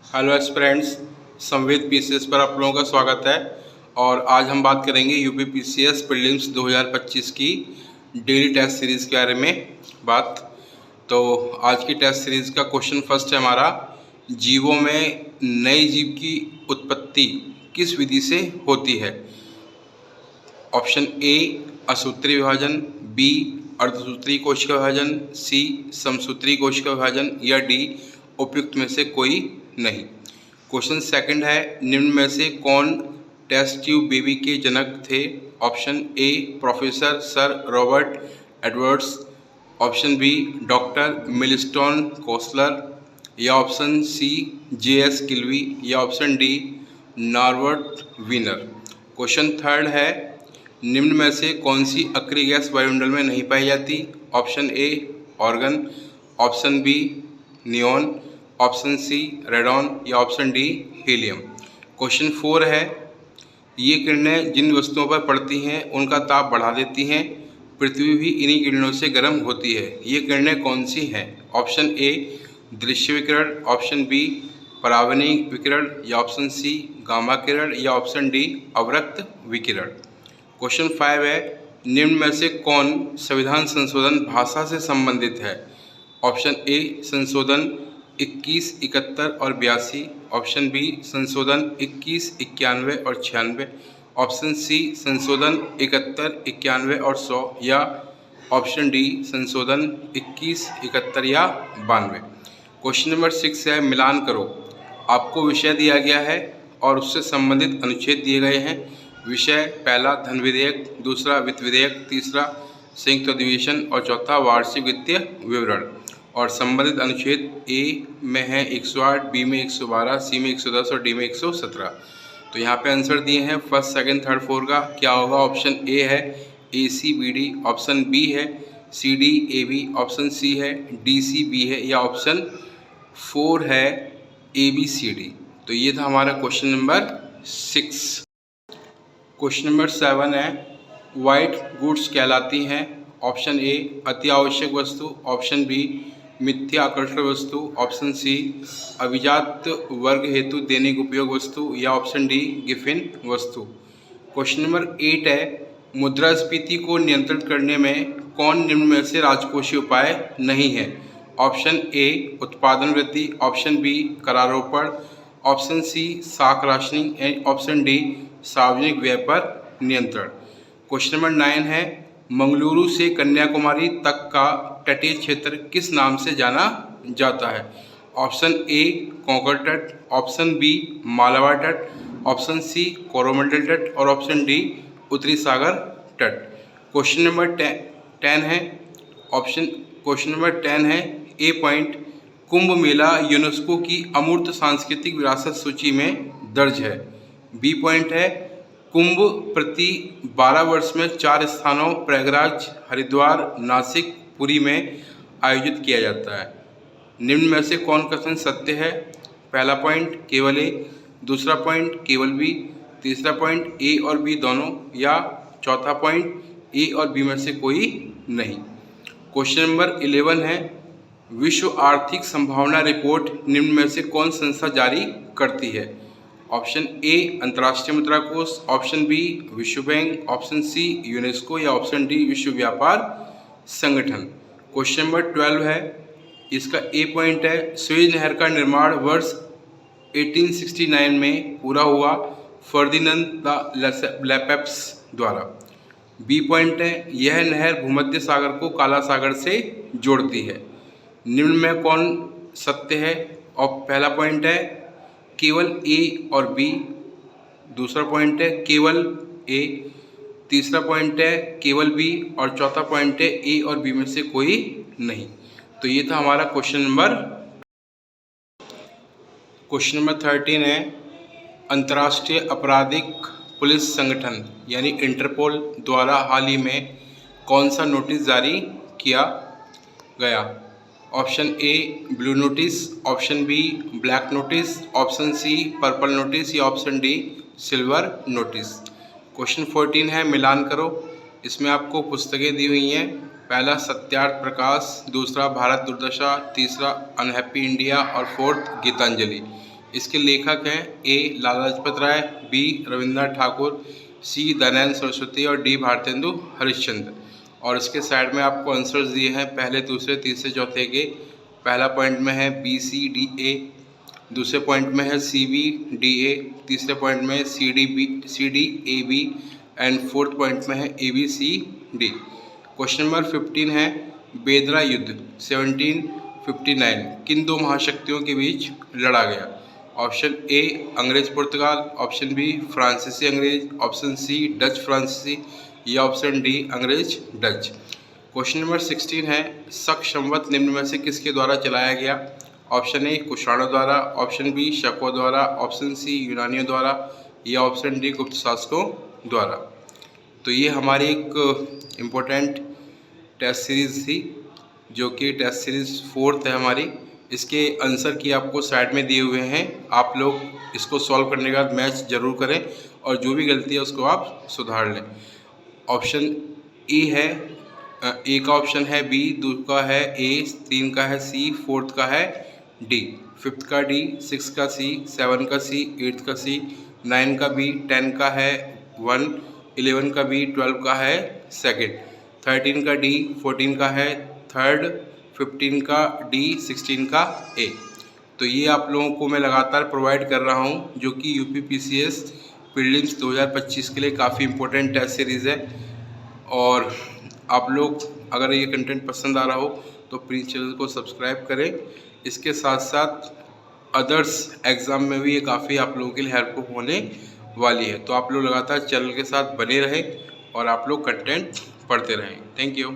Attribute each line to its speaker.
Speaker 1: Hello aspirants, संवेद PCS पर आप लोगों का स्वागत है। और आज हम बात करेंगे यूपी पीसीएस प्रीलिम्स 2025 की डेली टेस्ट सीरीज़ के बारे में बात। तो आज की टेस्ट सीरीज़ का क्वेश्चन फर्स्ट है हमारा, जीवों में नए जीव की उत्पत्ति किस विधि से होती है। ऑप्शन ए असूत्री विभाजन, बी अर्धसूत्री कोशिका विभाजन, सी समसूत्री कोशिका विभाजन या डी उपयुक्त में से कोई नहीं। क्वेश्चन सेकंड है, निम्न में से कौन टेस्ट ट्यूब बेबी के जनक थे। Option A professor sir Robert Edwards, option B doctor Milstein Kohler या ऑप्शन सी जे.एस. किल्वी या option D Norbert Wiener. Question third है, निम्न में से कौन सी अक्रिय गैस वायुमंडल में नहीं पाई जाती। Option A argon, option B neon, option C radon या ऑप्शन डी हीलियम। क्वेश्चन 4 है, ये किरणें जिन वस्तुओं पर पड़ती हैं उनका ताप बढ़ा देती हैं, पृथ्वी भी इन्हीं किरणों से गर्म होती है। ये किरणें कौन सी हैं। ऑप्शन ए दृश्य विकिरण, ऑप्शन बी परावैनी विकिरण या ऑप्शन सी गामा किरण या ऑप्शन डी अवरक्त विकिरण। क्वेश्चन 5 है, निम्न में से कौन संविधान संशोधन भाषा से संबंधित है। ऑप्शन ए संशोधन 21, 71 और 82, ऑप्शन बी संशोधन 21, 91 और 96, ऑप्शन सी संशोधन 71, 91 और 100 या ऑप्शन डी संशोधन 21, 71 या 92। क्वेश्चन नंबर 6 है, मिलान करो। आपको विषय दिया गया है और उससे संबंधित अनुच्छेद दिए गए हैं। विषय पहला धन विधेयक, दूसरा वित्त विधेयक, तीसरा संयुक्त अधिवेशन और चौथा वार्षिक वित्तीय विवरण। और संबंधित अनुच्छेद ए में है 108, बी में 112, सी में 110 और डी में 117। तो यहाँ पे आंसर दिए हैं फर्स्ट, सेकंड, थर्ड, फोर्थ का क्या होगा। ऑप्शन ए है ACBD, ऑप्शन बी है CDAB, ऑप्शन सी है DCB है या ऑप्शन 4 है ABCD। तो ये था हमारा क्वेश्चन नंबर 6। क्वेश्चन नंबर 7 है, वाइट गुड्स कहलाती हैं। ऑप्शन ए अति आवश्यक वस्तु, ऑप्शन बी मिथ्या आकर्षण वस्तु, ऑप्शन सी अभिजात वर्ग हेतु दैनिक उपयोग वस्तु या ऑप्शन डी गिफिन वस्तु। क्वेश्चन नंबर 8 है, मुद्रास्फीति को नियंत्रित करने में कौन निम्न में से राजकोषीय उपाय नहीं है। ऑप्शन ए उत्पादन वृद्धि, ऑप्शन बी करारोपण, ऑप्शन सी साख राशनिंग एंड ऑप्शन डी सार्वजनिक व्यय पर नियंत्रण। क्वेश्चन नंबर 9 है, मंगलुरु से कन्याकुमारी तक का तटीय क्षेत्र किस नाम से जाना जाता है। ऑप्शन ए कोंकण तट, ऑप्शन बी मालाबार तट, ऑप्शन सी कोरोमंडल तट और ऑप्शन डी उत्तरी सागर तट। क्वेश्चन नंबर 10 है, क्वेश्चन नंबर 10 है, ए पॉइंट कुंभ मेला यूनेस्को की अमूर्त सांस्कृतिक विरासत सूची में दर्ज है। बी पॉइंट है, कुंभ प्रति 12 वर्ष में 4 स्थानों प्रयागराज, हरिद्वार, नासिक, पुरी में आयोजित किया जाता है। निम्न में से कौन कथन सत्य है। पहला पॉइंट केवल ए, दूसरा पॉइंट केवल बी, तीसरा पॉइंट ए और बी दोनों या चौथा पॉइंट ए और बी में से कोई नहीं। क्वेश्चन नंबर 11 है, विश्व आर्थिक संभावना रिपोर्ट निम्न में से कौन संस्था जारी करती है। ऑप्शन ए अंतर्राष्ट्रीय मुद्रा कोष, ऑप्शन बी विश्व बैंक, ऑप्शन सी यूनेस्को या ऑप्शन डी विश्व व्यापार संगठन। क्वेश्चन नंबर 12 है, इसका ए पॉइंट है, सुएज नहर का निर्माण वर्ष 1869 में पूरा हुआ फर्दिनांद लेपेप्स द्वारा। बी पॉइंट है, यह नहर भूमध्य सागर को काला सागर से जोड़ती है। निम्न में कौन सत्य है। और पहला पॉइंट है केवल ए और बी, दूसरा पॉइंट है केवल ए, तीसरा पॉइंट है केवल बी और चौथा पॉइंट है ए और बी में से कोई नहीं। तो ये था हमारा क्वेश्चन नंबर 13 है, अंतर्राष्ट्रीय आपराधिक पुलिस संगठन यानी इंटरपोल द्वारा हाल ही में कौन सा नोटिस जारी किया गया। Option A blue notice, option B black notice, option C purple notice या option D silver notice. Question 14 है, मिलान करो। इसमें आपको पुस्तकें दी हुई हैं। पहला सत्यार्थ प्रकाश, दूसरा भारत दुर्दशा, तीसरा अनहैप्पी इंडिया और फोर्थ गीतांजलि। इसके लेखक हैं ए लाला लाजपत राय, बी रविंद्रनाथ ठाकुर, सी दयानंद सरस्वती और डी भारतेंदु हरिश्चंद्र। और इसके साइड में आपको आंसर्स दिए हैं पहले, दूसरे, तीसरे, चौथे के। पहला पॉइंट में है बी सी डी ए, दूसरे पॉइंट में है सी बी डी ए, तीसरे पॉइंट में है C D A B and fourth point में है A B C D. Question number 15 है बेदरा युद्ध 1759 किन दो महाशक्तियों के बीच लड़ा गया? ऑप्शन ए अंग्रेज पुर्तगाल, ऑप्शन बी फ्रांसीसी अंग्रेज, ऑप्शन सी डच फ्रांसीसी या ऑप्शन डी अंग्रेज डच। क्वेश्चन नंबर 16 है शक संवत निम्न में से किसके द्वारा चलाया गया? ऑप्शन ए कुषाणों द्वारा, ऑप्शन बी शकों द्वारा, ऑप्शन सी यूनानियों द्वारा या ऑप्शन डी गुप्त शासकों द्वारा। तो ये हमारी एक इम्पोर्टेंट टेस्ट सीरीज़ थी जो कि टेस्ट सीरीज़ 4th है हमारी। इसके आंसर की आपको साइड में दिए हुए हैं, आप लोग इसको सॉल्व करने के बाद मैच ज़रूर करें और जो भी गलती है उसको आप सुधार लें। ऑप्शन ए है, ए का ऑप्शन है बी, 2 का है ए, 3 का है सी, 4th का है डी, 5th का डी, 6 का सी, 7 का सी, 8 का सी, 9 का बी, 10 का है 1, 11 का बी, 12 का है 2nd, 13 का डी, 14 का है 3rd, 15 का डी, 16 का ए। तो ये आप लोगों को मैं लगातार प्रोवाइड कर रहा हूँ जो कि UPPCS प्रीलिम्स 2025 के लिए काफ़ी इम्पोर्टेंट टेस्ट सीरीज़ है। और आप लोग अगर ये कंटेंट पसंद आ रहा हो तो प्लीज़ चैनल को सब्सक्राइब करें। इसके साथ साथ अदर्स एग्ज़ाम में भी ये काफ़ी आप लोगों के लिए हेल्पफुल होने वाली है। तो आप लोग लगातार चैनल के साथ बने रहें और आप लोग कंटेंट पढ़ते रहें। Thank you.